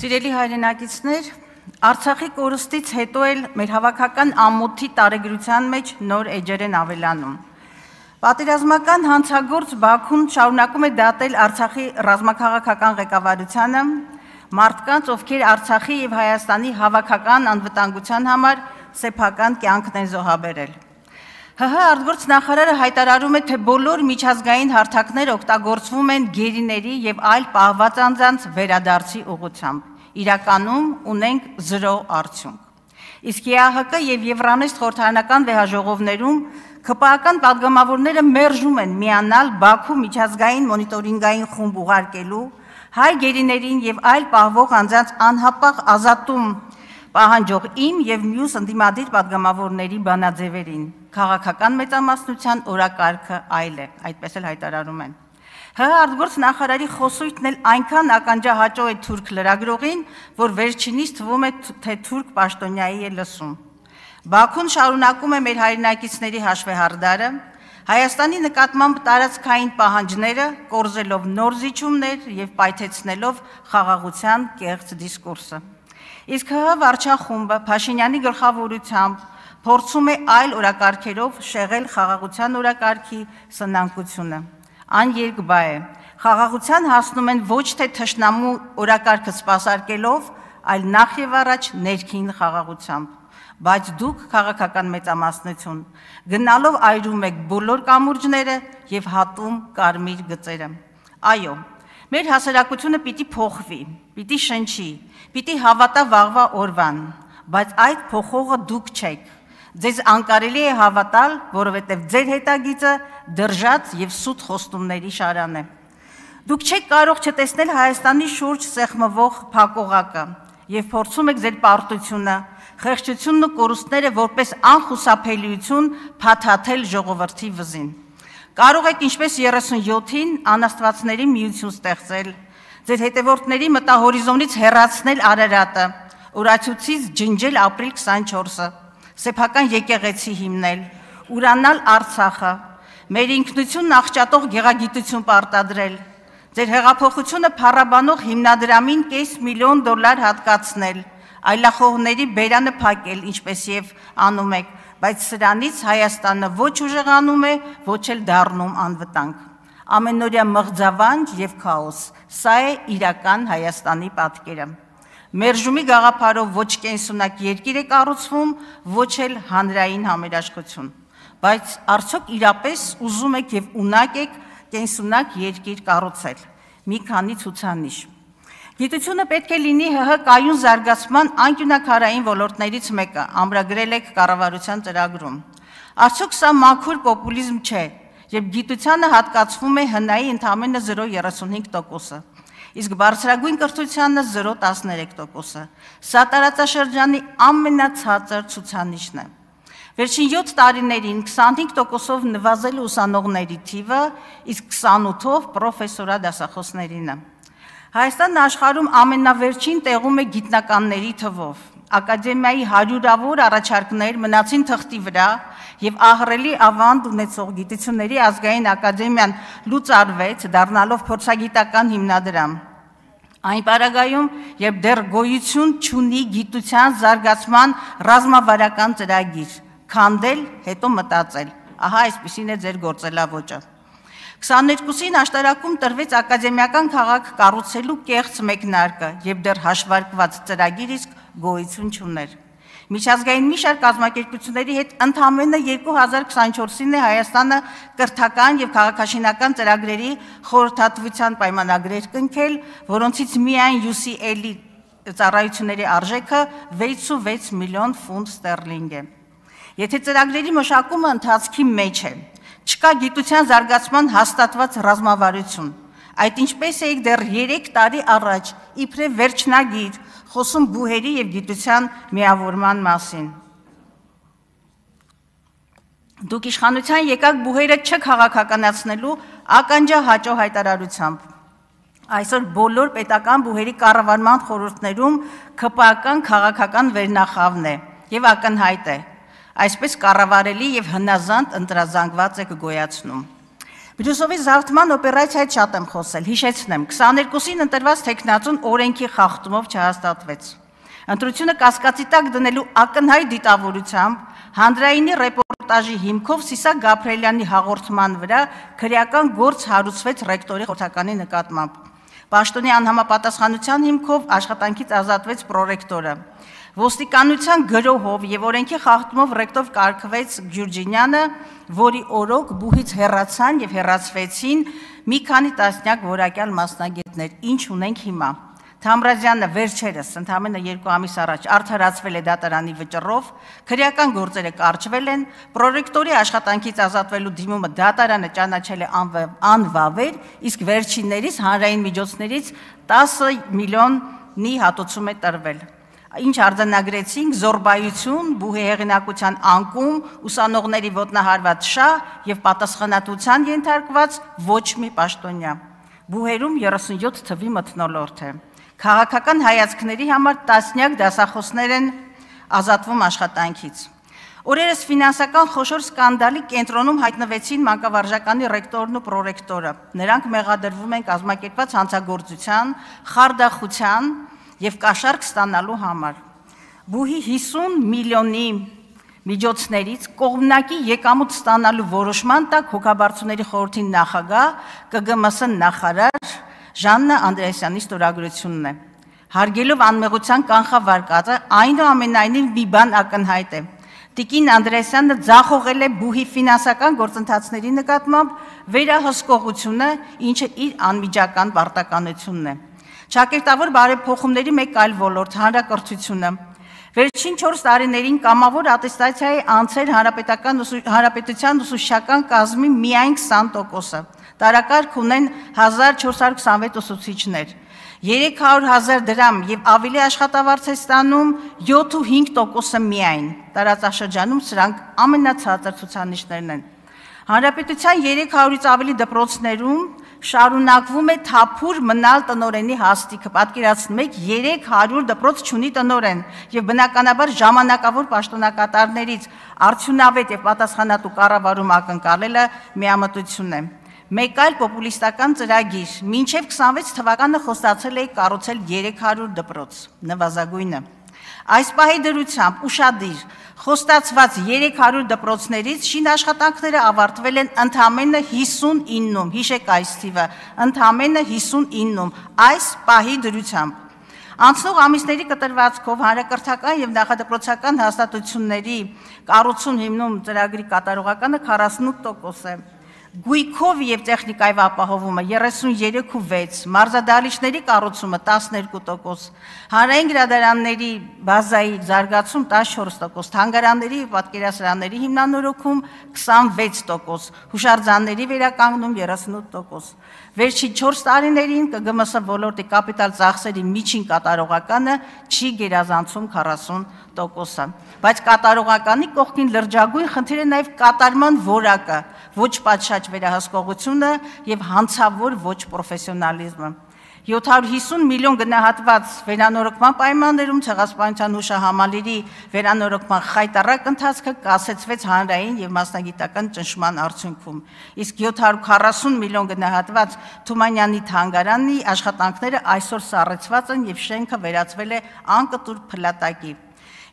Սիրելի հայրենակիցներ, Արցախի կորստից հետո էլ մեր հավաքական ամոթի տարեգրության մեջ նոր էջեր են ավելանում։ Պատերազմական հանցագործ Բաքուն շարունակում է դատել Արցախի ռազմաքաղաքական ղեկավարությանը, մարդկանց, ովքեր Արցախի եւ Հայաստանի հավաքական անվտանգության համար սեփական կյանքն են զոհաբերել։ ՀՀ արտգործ նախարարը հայտարարում է, թե բոլոր միջազգային հարթակները օգտագործվում են գերիների եւ այլ պահված անձանց վերադարձի ուղղությամբ։ Իրականում ունենք 0 արդյունք։ Իսկ ԵԱՀԿ եւ Եվրանեստ խորհրդարանական վեհաժողովներում ԿՊԱ-ական պատգամավորները մերժում են միանալ Բաքու միջազգային մոնիտորինգային խումբ ուղարկելու, հայ գերիներին եւ այլ պահվող անձանց անհապաղ ազատում պահանջող իմ եւ մյուս ընդդիմադիր պատգամավորների բանաձևերին։ Քաղաքական մեծամասնության օրակարգը այլ է, այդպես էլ հայտարարում են։ ՀՀ արտգործ նախարարի խոսույթն էլ այնքան ականջահաճո է թուրք լրագրողին, որ վերջինիս թվում է, թե թուրք պաշտոնյայի է լսում։ Բաքուն շարունակում է մեր հայրենակիցների հաշվեհարդարը, Հայաստանի նկատմամբ տարածքային պահանջները, կորզելով նոր զիջումներ եւ պայթեցնելով խաղաղության կեղծ դիսկուրսը։ Իսկ ՀՀ վարչախումբը Փաշինյանի գլխավորությամբ փորձում է այլ օրակարգերով շեղել խաղաղության օրակարգի սնանկությունը։ Աներկբա է, խաղաղության հասնում են ոչ թե թշնամու օրակարգը սպասարկելով, այլ նախ եւ առաջ ներքին խաղաղությամբ։ Բայց դուք քաղաքական մեծամասնություն գնալով այրում եք բոլոր կամուրջները եւ հատում կարմիր գծերը։ Այո, մեր հասարակությունը պիտի փոխվի, պիտի շնչի, պիտի հավատա վաղվա օրվան, բայց այդ փոխողը դուք չեք։ Ձեզ անկարելի է հավատալ, որովհետև ձեր հետագիծը դրժած եւ սուտ խոստումների շարան է։ Դուք չեք կարող չտեսնել Հայաստանի շուրջ սեղմվող փակողակը եւ փորձում եք ձեր պարտությունը, խեղճությունն ու կորուստները որպես անխուսափելիություն փաթաթել ժողովրդի վզին։ Կարող եք ինչպես 37-ին անաստվածների միություն ստեղծել, ձեր հետևորդների մտահորիզոնից հեռացնել Արարատը, Օրացույցից ջնջել ապրիլ 24-ը, սեփական եկեղեցի հիմնել, ուրանալ Արցախը, մեր ինքնությունն աղճատող գեղագիտություն պարտադրել, ձեր հեղափոխությունը փառաբանող հիմնադրամին $500,000 հատկացնել, այլախոհների բերանը փակել, ինչպես եւ անում եք, բայց սրանից Հայաստանը ոչ ուժեղանում է, ոչ էլ դառնում անվտանգ։ Ամենօրյա մղձավանջ եւ քաոս, սա է իրական Հայաստանի պատկերը։ Մերժումի գաղափարով ոչ կենսունակ երկիր է կառուցվում, ոչ էլ հանրային համերաշխություն։ Բայց արդյոք իրապես ուզում եք եւ ունակ եք կենսունակ երկիր կառուցել։ Մի քանի ցուցանիշ։ Գիտությունը պետք է լինի ՀՀ կայուն զարգացման անկյունակարային ոլորտներից մեկը, ամրագրել եք կառավարության ծրագրում։ Արդյոք սա մաքուր պոպուլիզմ չէ, երբ գիտությանը հատկացվում է ՀՆԱ-ի ընդամենը 0.35%-ը, իսկ բարձրագույն կրթությանը 0.13%-ը։ Սա տարածաշրջանի ամենացածր ցուցանիշն է։ Վերջին 7 տարիներին 25%-ով նվազել է ուսանողների թիվը, իսկ 28%-ով պրոֆեսորա դասախոսներինը։ Հայաստանն աշխարհում ամենավերջին տեղում է գիտնականների թվով։ Ակադեմիայի հարյուրավոր առաջարկներ մնացին թղթի վրա եւ ահռելի ավանդ ունեցող գիտությունների ազգային ակադեմիան լուծարվեց, դառնալով փորձագիտական հիմնադրամ։ Այն պարագայում, երբ դեռ գոյություն չունի գիտության զարգացման ռազմավարական ծրագիր, քանդել, հետո մտածել։ Ահա այսպիսին է ձեր գործելավոճը։ 22-ին աշտարակում տրվեց ակադեմիական քաղաք կառուցելու կեղծ մեկնարկը եւ դեռ հաշվարկված ծրագիր իսկ գոյություն չուներ։ Միջազգային մի շարք կազմակերպությունների հետ ընդամենը 2024-ին է Հայաստանը կրթական եւ քաղաքաշինական ծրագրերի խորհրդատվության պայմանագրեր կնքել, որոնցից միայն UCL-ի ծառայությունների արժեքը 66 միլիոն ֆունտ ստերլինգ է։ Եթե ծրագրերի մշակումը ընթացքի մեջ է, չկա գիտության զարգացման հաստատված ռազմավարություն, այդ ինչպես էիք դեռ 3 տարի առաջ իբրև վերջնագիր խոսում բուհերի եւ գիտության միավորման մասին։ Դուք իշխանության եկաք բուհերը չքաղաքականացնելու ականջահաճո հայտարարությամբ։ Այսօր բոլոր պետական բուհերի կառավարման խորհուրդներում ԿՊԱ-ական քաղաքական վերնախավն է եւ ակնհայտ է։ Այսպես կառավարելի եւ հնազանդ ընտրազանգված եք գոյացնում։ Բրյուսովի զավթման օպերացիայից շատ եմ խոսել, հիշեցնեմ, 22-ին ընտրված թեկնածուն օրենքի խախտումով չհաստատվեց։ Ընտրությունը կասկածի տակ դնելու ակնհայտ դիտավորությամբ հանրայինի ռեպորտաժի հիմքով Սիսակ Գաբրելյանի հաղորդման վրա քրեական գործ հարուցվեց ռեկտորի խորհրդականի նկատմամբ։ Պաշտոնի անհամապատասխանության հիմքով աշխատանքից ազատվեց պրոռեկտորը։ Ոստիկանության գրոհով եւ օրենքի խախտումով ռեկտոր կարգվեց Գյուրջինյանը, որի օրոք բուհից հեռացան եւ հեռացվեցին մի քանի տասնյակ որակյալ մասնագետներ, ինչ ունենք հիմա։ Թամրազյանը վերջերս ընդամենը 2 ամիս առաջ արդարացվել է դատարանի վճռով, քրեական գործերը կարճվել են, պրոռեկտորի աշխատանքից ազատվելու դիմումը դատարանը ճանաչել է անվավեր, իսկ վերջիններից հանրային միջոցներից 10 միլիոնի հատուցում է տրվել։ Ինչ արձանագրեցինք զորբայություն, բուհի հեղինակության անկում, ուսանողների ոտնահարված շահ եւ պատասխանատվության ենթարկված ոչ մի պաշտոնյա։ Բուհերում 37 թվի մթնոլորտ է։ Քաղաքական հայացքների համար տասնյակ դասախոսներ են ազատվում աշխատանքից։ Օրերս ֆինանսական խոշոր սկանդալի կենտրոնում հայտնվեցին մանկավարժականի ռեկտորն ու պրոռեկտորը։ Նրանք մեղադրվում են կազմակերպված հանցագործության, խարդախության եւ կաշառք ստանալու համար։ Բուհի 50 միլիոնի միջոցներից կողմնակի եկամուտ ստանալու որոշման տակ հոգաբարձուների խորհրդի նախագահ ԿԳՄՍ նախարար Ժաննա Անդրեասյանի ստորագրությունն է։ Հարգելով անմեղության կանխավարկածը, այնուամենայնիվ մի բան ակնհայտ է։ Տիկին Անդրեասյանը ձախողել է բուհի ֆինանսական գործընթացների նկատմամբ վերահսկողությունը, ինչը իր անմիջական պարտականությունն է։ Ճակերտավոր բարեփոխումների մեկ այլ ոլորտ հանրակրթությունը։ Վերջին 4 տարիներին կամավոր ատեստացիայի անցել հանրապետության ուսուցչական կազմի միայն 20%-ը։ Տարակարգ ունեն 1426 ուսուցիչներ։ 300,000 դրամ եւ ավելի աշխատավարձ է ստանում 7.5%-ը միայն։ Տարածաշրջանում սրանք ամենացածր ցուցանիշներն են։ Հանրապետության 300-ից ավելի դպրոցներում շարունակվում է թափուր մնալ տնօրենի հաստիքը, պատկերացնում եք 300 դպրոց չունի տնօրեն եւ բնականաբար ժամանակավոր պաշտոնակատարներից արդյունավետ եւ պատասխանատու կառավարում ակնկալելը միամտություն է։ Մեկ այլ պոպուլիստական ծրագիր, մինչև 26 թվականը խոստացել է կառուցել 300 դպրոց, նվազագույնը։ Այս պահի դրությամբ ուշադիր խոստացված 300 դպրոցներից շինաշխատանքները ավարտվել են ընդամենը 59-ում, հիշեք այս թիվը, ընդամենը 59-ում, այս պահի դրությամբ։ Անցնող ամիսների կտրվածքով հանրակրթական եւ նախադպրոցական հաստատությունների կառուցում հիմնում ծրագրի կատարողականը 48% է։ Գույքով եւ տեխնիկայի ապահովումը 33.6, մարզադահլիճների կառուցումը 12%, հանրային գրադարանների բազայի զարգացում 14%, թանգարանների եւ պատկերասրահների հիմնանորոգում 26%, հուշարձանների վերականգնում 38%։ Վերջին 4 տարիներին ԿԳՄՍ ոլորտի կապիտալ ծախսերի միջին կատարողականը չի գերազանցում 40%-ը։ Բայց կատարողականի կողքին լրջագույն խնդիր է նաեւ կատարման որակը, ոչ պատշաճ վերահսկողությունը եւ հանցավոր ոչ պրոֆեսիոնալիզմը։ 750 միլիոն գնահատված վերանորոգման պայմաններում ցեղասպանության հուշահամալիրի վերանորոգման խայտառակ ընթացքը կասեցվեց հանրային եւ մասնագիտական ճնշման արդյունքում, իսկ 740 միլիոն գնահատված Թումանյանի թանգարանի աշխատանքները այսօր սառեցված են եւ շենքը վերածվել է անկտուր փլատակի։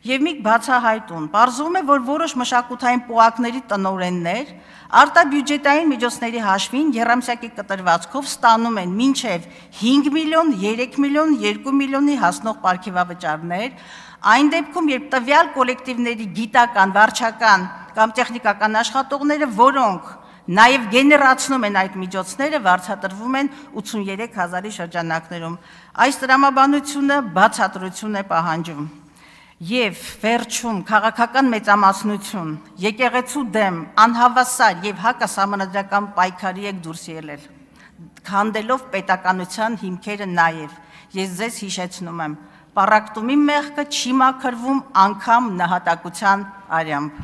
Եվ մի բացահայտուն, պարզվում է, որ որոշ մշակութային պոակների տնօրեններ արտաբյուջետային միջոցների հաշվին եռամսյակի կտրվածքով ստանում են մինչև 5 միլիոն, 3 միլիոն, 2 միլիոնի հասնող պարգևավճարներ, այն դեպքում, երբ տվյալ կոլեկտիվների գիտական, վարչական կամ տեխնիկական աշխատողները, որոնք նաև գեներացնում են այդ միջոցները, վարձատրվում են 83,000-ի շրջանակներում։ Այս տրամաբանությունը բացատրություն է պահանջում։ Եվ վերջում քաղաքական մեծամասնություն, եկեղեցու դեմ անհավասար եւ հակասահմանադրական պայքարի եք դուրս ելել, քանդելով պետականության հիմքերը նաեւ։ Ես ձեզ հիշեցնում եմ, պառակտումի մեղքը չի մաքրվում անգամ նահատակության արյամբ։